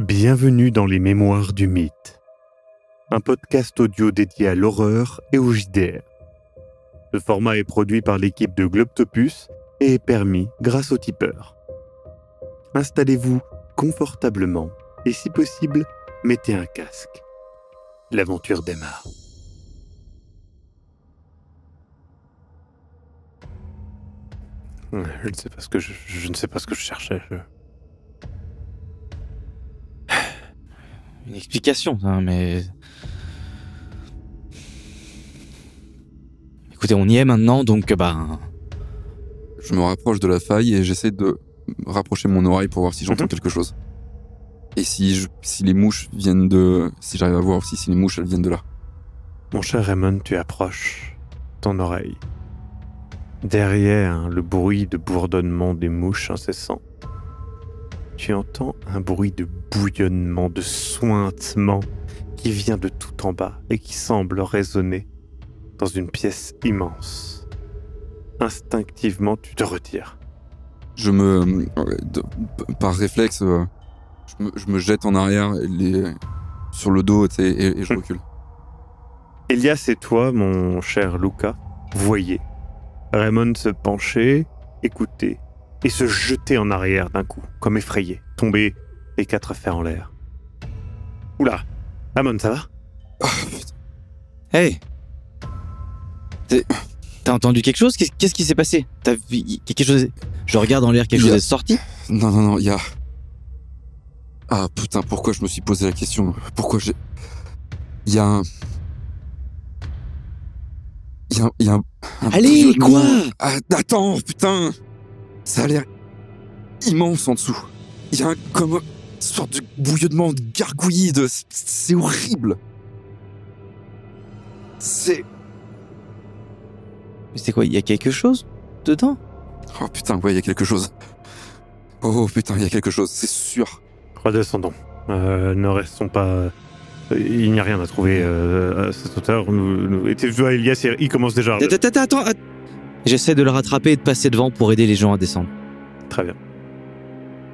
Bienvenue dans les Mémoires du Mythe, un podcast audio dédié à l'horreur et au JDR. Ce format est produit par l'équipe de Globtopus et est permis grâce au tipeur. Installez-vous confortablement et si possible, mettez un casque. L'aventure démarre. Je ne sais pas ce que je ne sais pas ce que je cherchais. Une explication, hein, mais... Écoutez, on y est maintenant, donc Je me rapproche de la faille et j'essaie de rapprocher mon oreille pour voir si j'entends quelque chose. Et si les mouches viennent de... Si j'arrive à voir aussi si les mouches, elles viennent de là. Mon cher Raymond, tu approches ton oreille. Derrière le bruit de bourdonnement des mouches incessants, tu entends un bruit de bouillonnement, de suintement qui vient de tout en bas et qui semble résonner dans une pièce immense. Instinctivement, tu te retires. Par réflexe, je me jette en arrière sur le dos et je recule. Elias et toi, mon cher Luca, voyez Raymond se pencher, écouter et se jeter en arrière d'un coup, comme effrayé, tomber les quatre fers en l'air. Oula, Raymond, ça va ? Oh, putain. Hey, t'as entendu quelque chose ? Qu'est-ce qui s'est passé ? T'as vu quelque chose ? Je regarde en l'air, quelque chose est sorti ? Non, il y a... Ah putain, pourquoi je me suis posé la question ? Pourquoi j'ai... Il y a un... Allez, quoi ? Ah, attends, putain. Ça a l'air immense en dessous. Il y a comme une sorte de bouillonnement, de gargouillis, c'est horrible. Mais c'est quoi ? Il y a quelque chose dedans ? Oh putain, ouais, il y a quelque chose. Oh putain, il y a quelque chose, c'est sûr. Redescendons. Ne restons pas... Il n'y a rien à trouver à cette hauteur. Et tu vois, Elias, il commence déjà à... Attends. J'essaie de le rattraper et de passer devant pour aider les gens à descendre. Très bien.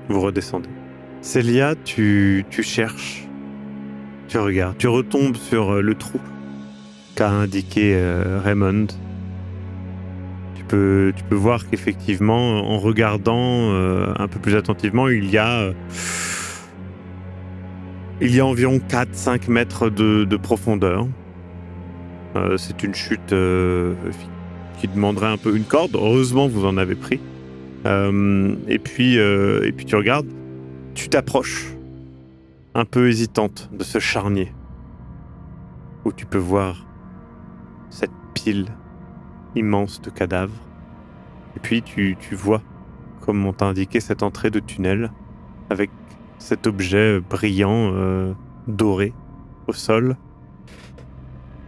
Vous redescendez. Célia, tu cherches. Tu regardes. Tu retombes sur le trou qu'a indiqué Raymond. Tu peux voir qu'effectivement, en regardant un peu plus attentivement, il y a environ 4-5 mètres de profondeur. C'est une chute qui demanderait un peu une corde. Heureusement, vous en avez pris. Et puis tu regardes, tu t'approches, un peu hésitante, de ce charnier, où tu peux voir cette pile immense de cadavres. Et puis tu vois, comme on t'a indiqué, cette entrée de tunnel, avec cet objet brillant, doré, au sol.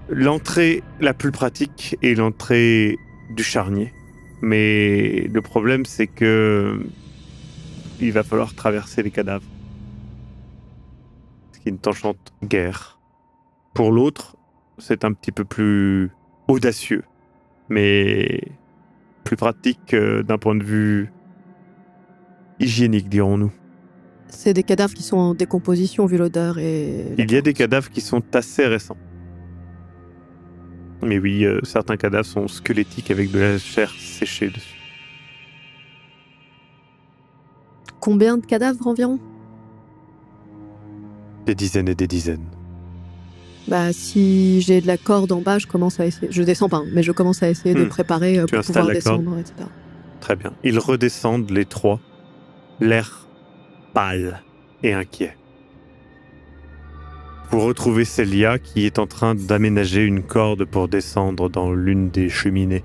L'entrée la plus pratique est l'entrée du charnier. Mais le problème, c'est que il va falloir traverser les cadavres. Ce qui ne t'enchante guère. Pour l'autre, c'est un petit peu plus audacieux, mais plus pratique d'un point de vue hygiénique, dirons-nous. C'est des cadavres qui sont en décomposition vu l'odeur et... Il y a des cadavres qui sont assez récents. Mais oui, certains cadavres sont squelettiques avec de la chair séchée dessus. Combien de cadavres environ ? Des dizaines et des dizaines. Bah, si j'ai de la corde en bas, je commence à essayer... Je descends pas, mais je commence à essayer de préparer pour pouvoir descendre, etc. Très bien. Ils redescendent, les trois, l'air pâle et inquiet. Vous retrouvez Célia qui est en train d'aménager une corde pour descendre dans l'une des cheminées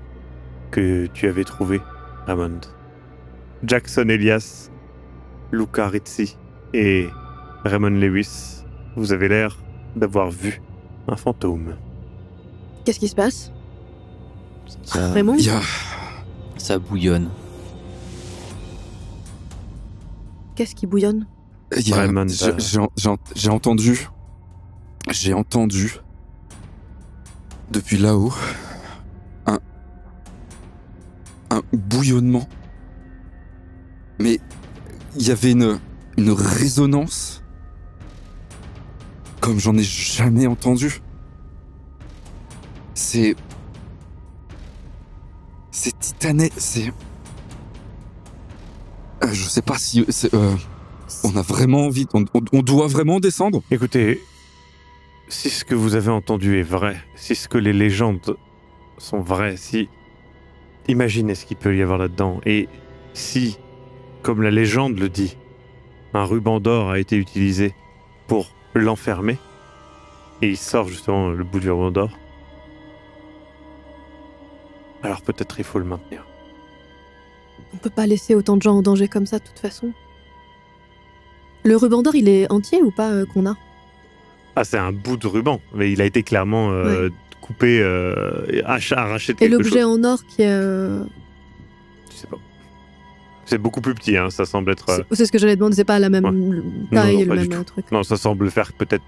que tu avais trouvées, Raymond. Jackson Elias, Luca Rizzi et Raymond Lewis, vous avez l'air d'avoir vu un fantôme. Qu'est-ce qui se passe ? Raymond ? Ça bouillonne. Qu'est-ce qui bouillonne ? Raymond, J'ai entendu depuis là-haut un bouillonnement, mais il y avait une résonance comme j'en ai jamais entendu. C'est titané, c'est... je sais pas si... on a vraiment envie... On doit vraiment descendre. Écoutez, si ce que vous avez entendu est vrai, si ce que les légendes sont vraies, si... Imaginez ce qu'il peut y avoir là-dedans. Et si, comme la légende le dit, un ruban d'or a été utilisé pour l'enfermer, et il sort justement le bout du ruban d'or, alors peut-être il faut le maintenir. On peut pas laisser autant de gens en danger comme ça, de toute façon. Le ruban d'or, il est entier ou pas qu'on a? Ah, c'est un bout de ruban, mais il a été clairement coupé, arraché de quelque chose. Et l'objet en or qui est... Je sais pas. C'est beaucoup plus petit, hein, ça semble être... C'est ce que j'allais demander, c'est pas la même taille, le même truc. Non, ça semble faire peut-être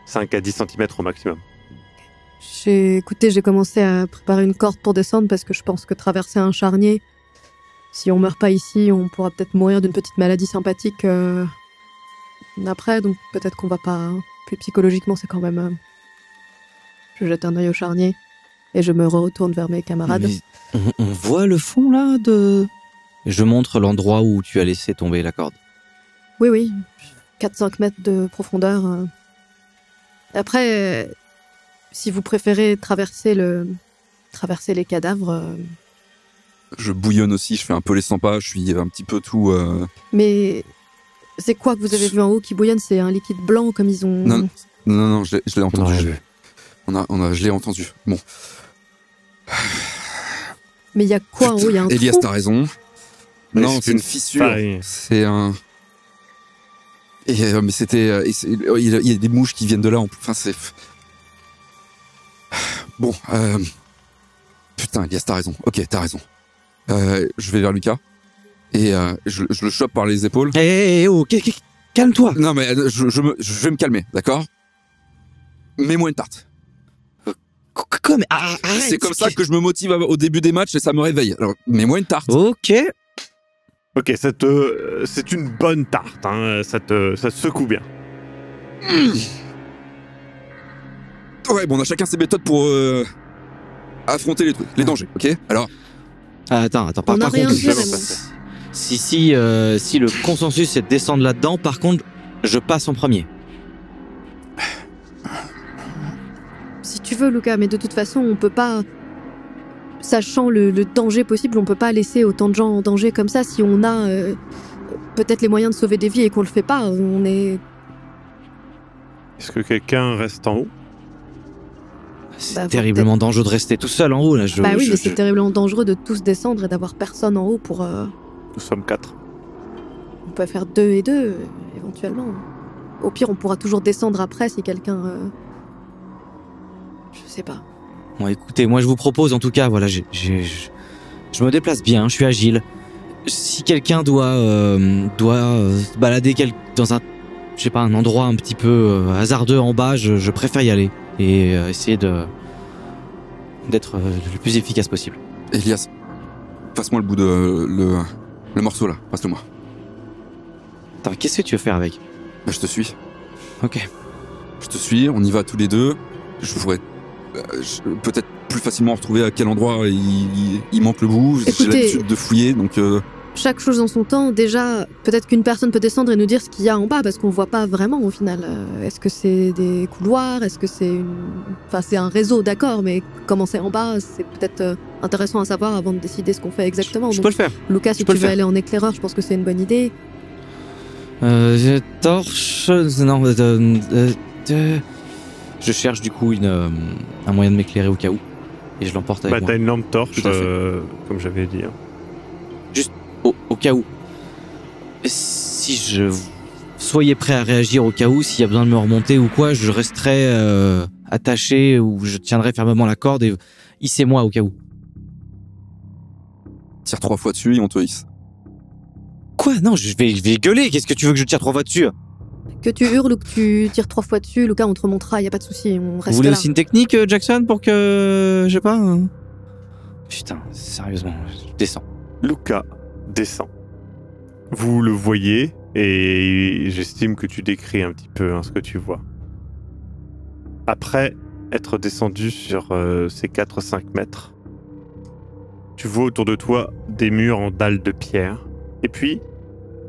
5 à 10 cm au maximum. Écoutez, j'ai commencé à préparer une corde pour descendre parce que je pense que traverser un charnier, si on meurt pas ici, on pourra peut-être mourir d'une petite maladie sympathique après, donc peut-être qu'on va pas... Puis psychologiquement, c'est quand même... Je jette un œil au charnier et je me retourne vers mes camarades. Mais on voit le fond, là, de... Je montre l'endroit où tu as laissé tomber la corde. Oui. 4-5 mètres de profondeur. Après, si vous préférez traverser les cadavres... Je bouillonne aussi, je fais un peu les 100 pas, je suis un petit peu tout... Mais c'est quoi que vous avez vu en haut qui bouillonne? C'est un liquide blanc comme ils ont... Non, je l'ai entendu. Ouais. Je l'ai entendu. Bon. Mais il y a quoi en haut? Il y a un Elias, trou? t'as raison. Non, c'est une fissure. Pareil. C'est un... mais c'était... il y a des mouches qui viennent de là. Enfin, c'est... Bon, putain, Elias, t'as raison. Ok, t'as raison. Je vais vers Lucas. Et je le chope par les épaules. Calme-toi. Non, mais je vais me calmer, d'accord? Mets-moi une tarte. Quoi, mais arrête. C'est comme ça que je me motive au début des matchs et ça me réveille. Alors, mets-moi une tarte. Ok, c'est une bonne tarte, hein. Ça secoue bien. Ouais, bon, on a chacun ses méthodes pour affronter les dangers, ok? Alors... Attends, On n'a rien contre, dit, Raymond. si le consensus c'est de descendre là-dedans, par contre, je passe en premier. Si tu veux, Lucas, mais de toute façon, on peut pas... Sachant le danger possible, on peut pas laisser autant de gens en danger comme ça. Si on a peut-être les moyens de sauver des vies et qu'on le fait pas, on est... Est-ce que quelqu'un reste en haut? C'est terriblement dangereux de rester tout seul en haut, là. Mais c'est terriblement dangereux de tous descendre et d'avoir personne en haut pour... Nous sommes 4. On peut faire 2 et 2, éventuellement. Au pire, on pourra toujours descendre après si quelqu'un... Je sais pas. Bon, écoutez, moi je vous propose, en tout cas, voilà, je me déplace bien, je suis agile. Si quelqu'un doit se balader dans un endroit un petit peu hasardeux en bas, je préfère y aller et essayer d'être le plus efficace possible. Elias, passe-moi le bout de le morceau là, passe-le-moi. Attends, qu'est-ce que tu veux faire avec? Bah, je te suis. Ok. Je te suis, on y va tous les deux. Je pourrais peut-être plus facilement retrouver à quel endroit il manque le bout. J'ai l'habitude de fouiller, donc... Chaque chose en son temps. Déjà, peut-être qu'une personne peut descendre et nous dire ce qu'il y a en bas, parce qu'on voit pas vraiment au final. Est-ce que c'est des couloirs? Est-ce que c'est Enfin, c'est un réseau, d'accord, mais comment c'est en bas? C'est peut-être intéressant à savoir avant de décider ce qu'on fait exactement. Je peux le faire. Lucas, si tu veux aller en éclaireur, je pense que c'est une bonne idée. Torche... Non, je cherche du coup un moyen de m'éclairer au cas où. Et je l'emporte avec moi. T'as une lampe torche, comme j'avais dit. Hein. Juste au cas où. Soyez prêt à réagir au cas où, s'il y a besoin de me remonter ou quoi, je resterai attaché ou je tiendrai fermement la corde et hissez-moi au cas où. Tire 3 fois dessus et on te hisse. Quoi? Non, je vais gueuler. Qu'est-ce que tu veux que je tire 3 fois dessus? Que tu hurles ou que tu tires 3 fois dessus, Lucas, on te remontera, y a pas de souci, on reste là. Vous voulez aussi une technique, Jackson, pour que... Je sais pas... Putain, sérieusement, je descends. Lucas descend. Vous le voyez, et j'estime que tu décris un petit peu ce que tu vois. après être descendu sur ces 4-5 mètres, tu vois autour de toi des murs en dalles de pierre. Et puis,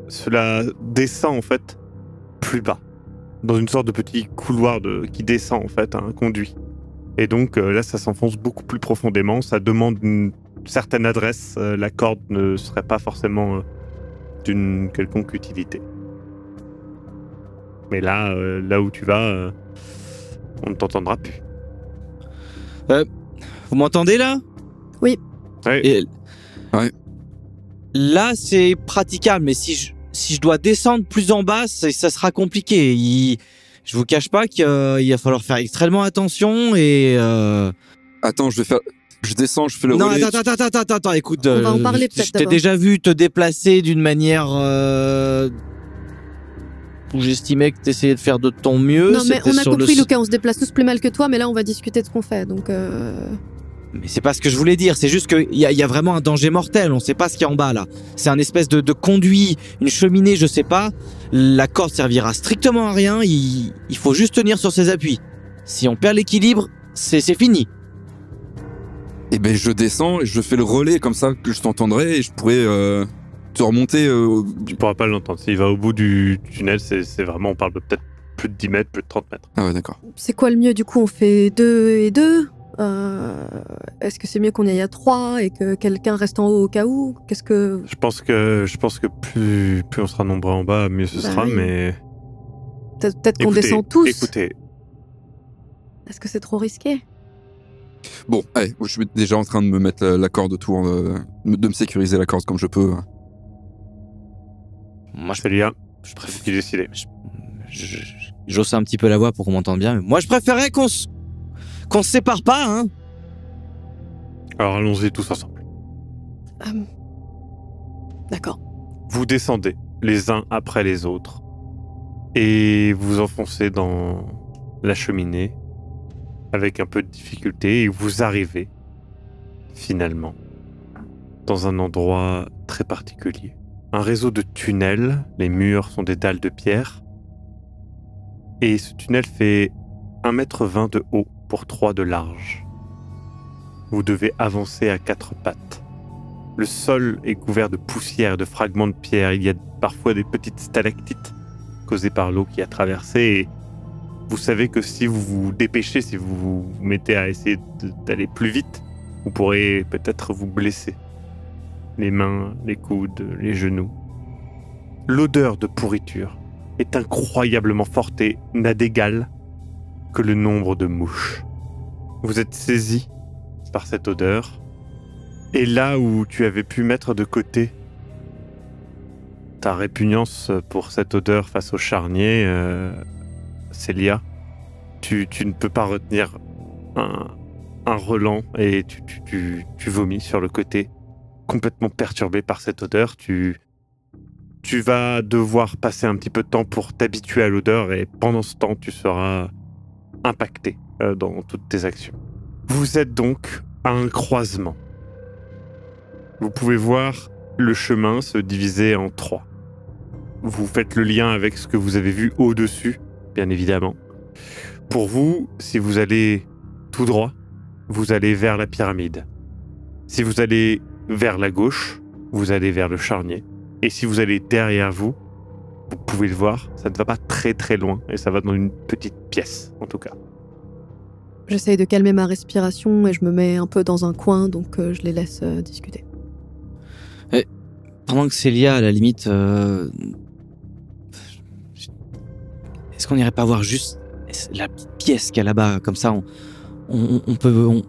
cela descend en fait plus bas, dans une sorte de petit couloir qui descend en fait, un conduit. Et donc là, ça s'enfonce beaucoup plus profondément, ça demande une certaine adresse, la corde ne serait pas forcément d'une quelconque utilité. Mais là, là où tu vas, on ne t'entendra plus. Vous m'entendez là? Oui. Et... Ouais. Là, c'est praticable, mais si je dois descendre plus en bas, ça sera compliqué. Je vous cache pas qu'il va falloir faire extrêmement attention et... Attends, je descends, je fais le non, relais. attends, écoute. On va en parler peut-être Je t'ai d'abord. déjà vu te déplacer d'une manière où j'estimais que t'essayais de faire de ton mieux. Non, mais C'était on a sur compris, le... Lucas, on se déplace tous plus mal que toi, mais là, on va discuter de ce qu'on fait, donc... Mais c'est pas ce que je voulais dire, c'est juste qu'il y a vraiment un danger mortel, on sait pas ce qu'il y a en bas là. C'est un espèce de conduit, une cheminée, je sais pas. La corde servira strictement à rien, il faut juste tenir sur ses appuis. Si on perd l'équilibre, c'est fini. Eh ben, je descends et je fais le relais comme ça que je t'entendrai et je pourrais te remonter. Tu pourras pas l'entendre. S'il va au bout du tunnel, c'est vraiment, on parle de peut-être plus de 10 mètres, plus de 30 mètres. Ah ouais, d'accord. C'est quoi le mieux, du coup? On fait 2 et 2 Est-ce que c'est mieux qu'on y aille à 3 et que quelqu'un reste en haut au cas où? Qu'est-ce que... Je pense que plus on sera nombreux en bas, mieux ce sera, oui. mais... Peut-être qu'on Écoutez, descend tous. Écoutez, Est-ce que c'est trop risqué? Bon, allez, je suis déjà en train de me mettre la corde autour, de me sécuriser la corde comme je peux. Moi, Célia, je c'est préfère... qui décidait. J'ose un petit peu la voix pour qu'on m'entende bien, mais moi je préférais qu'on se sépare pas, hein. Alors allons-y tous ensemble. D'accord. Vous descendez les uns après les autres et vous enfoncez dans la cheminée avec un peu de difficulté et vous arrivez finalement dans un endroit très particulier. Un réseau de tunnels, les murs sont des dalles de pierre et ce tunnel fait 1,20 m de haut pour 3 de large. Vous devez avancer à 4 pattes. Le sol est couvert de poussière et de fragments de pierre. Il y a parfois des petites stalactites causées par l'eau qui a traversé. Et vous savez que si vous vous dépêchez, si vous vous mettez à essayer d'aller plus vite, vous pourrez peut-être vous blesser. Les mains, les coudes, les genoux. L'odeur de pourriture est incroyablement forte et n'a d'égal que le nombre de mouches. Vous êtes saisi par cette odeur. Et là où tu avais pu mettre de côté ta répugnance pour cette odeur face au charnier, Célia, tu ne peux pas retenir un relent et tu vomis sur le côté, complètement perturbé par cette odeur. Tu vas devoir passer un petit peu de temps pour t'habituer à l'odeur et pendant ce temps, tu seras impacté dans toutes tes actions. Vous êtes donc à un croisement. Vous pouvez voir le chemin se diviser en 3. Vous faites le lien avec ce que vous avez vu au-dessus, bien évidemment. Pour vous, si vous allez tout droit, vous allez vers la pyramide. Si vous allez vers la gauche, vous allez vers le charnier. Et si vous allez derrière vous, vous pouvez le voir, ça ne va pas très très loin et ça va dans une petite pièce, en tout cas. J'essaye de calmer ma respiration et je me mets un peu dans un coin, donc je les laisse discuter. Pendant que Célia, à la limite... Est-ce qu'on n'irait pas voir juste la petite pièce qu'il y a là-bas? Comme ça, on peut...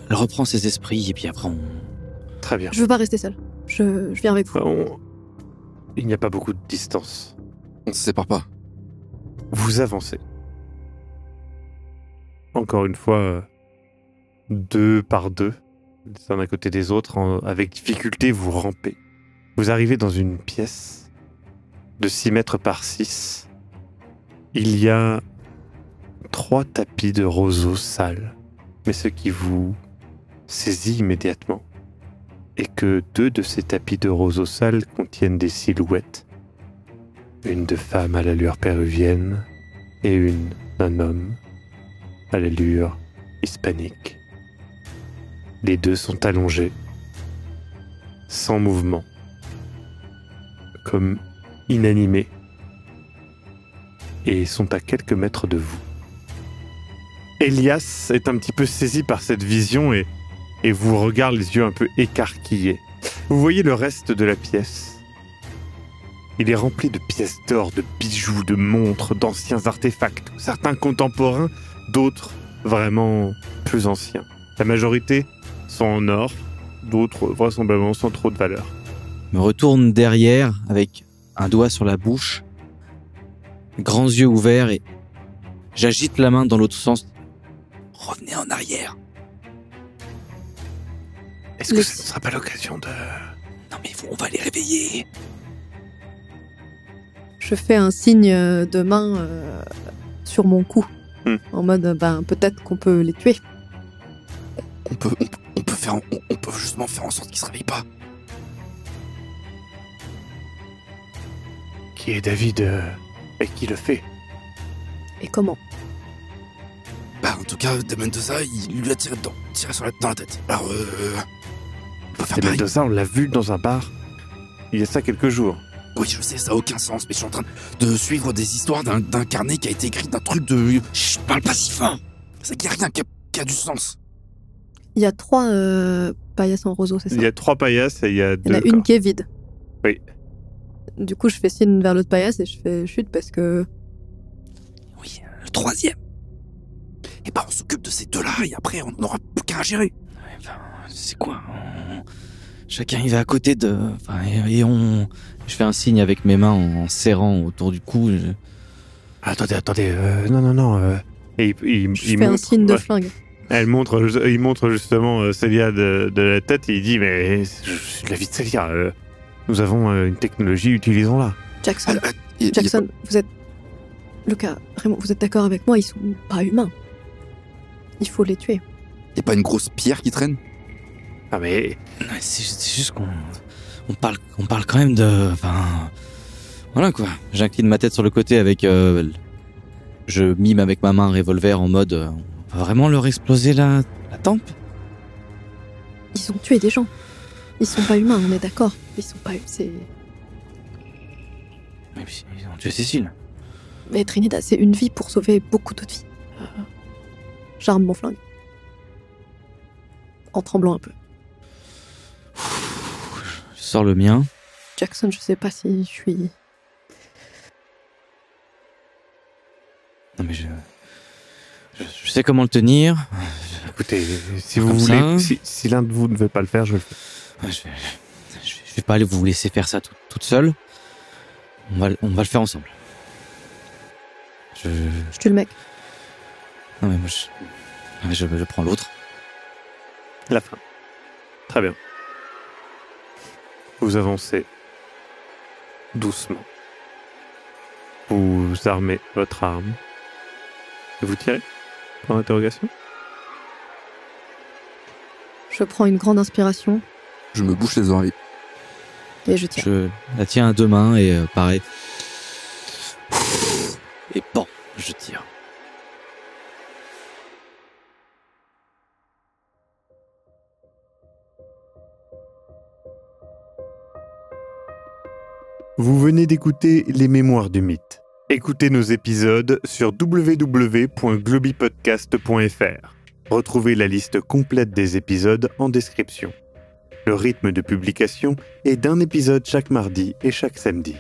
Elle reprend ses esprits et puis après on... Très bien. Je veux pas rester seule. Je viens avec vous. Il n'y a pas beaucoup de distance. On ne se sépare pas. Vous avancez. Encore une fois, 2 par 2, les uns à côté des autres, avec difficulté, vous rampez. Vous arrivez dans une pièce de 6 mètres par 6. Il y a 3 tapis de roseaux sales. Mais ce qui vous saisit immédiatement est que 2 de ces tapis de roseaux sales contiennent des silhouettes. Une de femme à l'allure péruvienne et une d'un homme à l'allure hispanique. Les deux sont allongés, sans mouvement, comme inanimés, et sont à quelques mètres de vous. Elias est un petit peu saisi par cette vision et vous regarde les yeux un peu écarquillés. Vous voyez le reste de la pièce. Il est rempli de pièces d'or, de bijoux, de montres, d'anciens artefacts, certains contemporains, d'autres vraiment plus anciens. La majorité sont en or, d'autres vraisemblablement sans trop de valeur. Je me retourne derrière avec un doigt sur la bouche, grands yeux ouverts et j'agite la main dans l'autre sens. Revenez en arrière. Est-ce que ce ne sera pas l'occasion de... Non mais on va les réveiller. Je fais un signe de main sur mon cou, en mode peut-être qu'on peut les tuer. On peut justement faire en sorte qu'ils se réveillent pas. Qui est David et qui le fait? Et comment? En tout cas, de Mendoza, il lui a tiré dedans, dans la tête. Alors, on peut faire pareil. Mendoza, on l'a vu dans un bar il y a ça quelques jours. Oui, je sais, ça a aucun sens, mais je suis en train de suivre des histoires d'un carnet qui a été écrit d'un truc de... Chut, parle pas si fort. C'est qu'il n'y a rien qui a du sens. Il y a 3 paillasses en roseau, c'est ça? Il y a 3 paillasses et il y a 2 Il y en a une qui est vide. Oui. Du coup, je fais signe vers l'autre paillasse et je fais chute parce que... Oui, le 3e. Et on s'occupe de ces 2-là et après, on n'aura plus qu'à gérer. C'est quoi? Chacun il va à côté de... et on... Je fais un signe avec mes mains en serrant autour du cou. Attendez, non. Et il fais un signe de flingue. Il montre justement Célia de la tête et il dit mais je suis de la vie de Célia. Nous avons une technologie, utilisons-la. Jackson, vous êtes... Lucas, vraiment, vous êtes d'accord avec moi? Ils sont pas humains. Il faut les tuer. Y a pas une grosse pierre qui traîne? Ah mais... C'est juste qu'on parle quand même de... Voilà quoi. J'incline ma tête sur le côté avec... je mime avec ma main un revolver en mode... on va vraiment leur exploser la tempe? Ils ont tué des gens. Ils sont pas humains, on est d'accord. Ils sont pas... c'est... Mais puis, ils ont tué Cécile. Mais Trinidad, c'est une vie pour sauver beaucoup d'autres vies. J'arme mon flingue. En tremblant un peu. Je sors le mien. Jackson, je sais pas si je suis... Non mais je sais comment le tenir. Écoutez, si vous voulez, si l'un de vous ne veut pas le faire, je le fais. Je vais pas aller vous laisser faire ça toute seule. On va le faire ensemble. Je tue le mec. Non mais moi je prends l'autre. La fin. Très bien. Vous avancez doucement. Vous armez votre arme. Et vous tirez? Point d'interrogation. Je prends une grande inspiration. Je me bouche les oreilles. Et je tire. Je la tiens à 2 mains et pareil. Et bon, je tire. Vous venez d'écouter Les Mémoires du Mythe. Écoutez nos épisodes sur www.globipodcast.fr. Retrouvez la liste complète des épisodes en description. Le rythme de publication est d'un épisode chaque mardi et chaque samedi.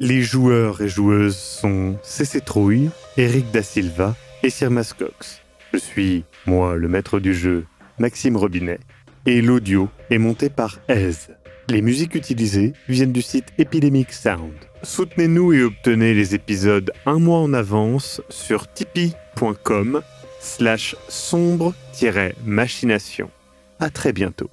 Les joueurs et joueuses sont CC Trouille, Eric Da Silva et Sirmas Cox. Je suis, moi, le maître du jeu, Maxime Robinet, et l'audio est monté par Aise. Les musiques utilisées viennent du site Epidemic Sound. Soutenez-nous et obtenez les épisodes un mois en avance sur tipeee.com/sombre-machination. À très bientôt.